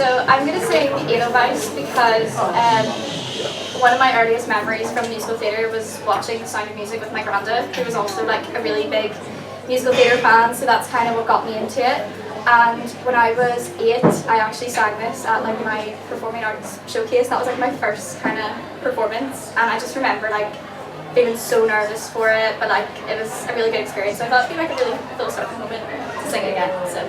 So I'm going to sing Edelweiss because one of my earliest memories from musical theatre was watching The Sound of Music with my granddad, who was also like a really big musical theatre fan, so that's kind of what got me into it. And when I was 8, I actually sang this at like my performing arts showcase. That was like my first kind of performance, and I just remember like feeling so nervous for it, but like it was a really good experience. So I thought it'd be like a really philosophical moment to sing it again. So.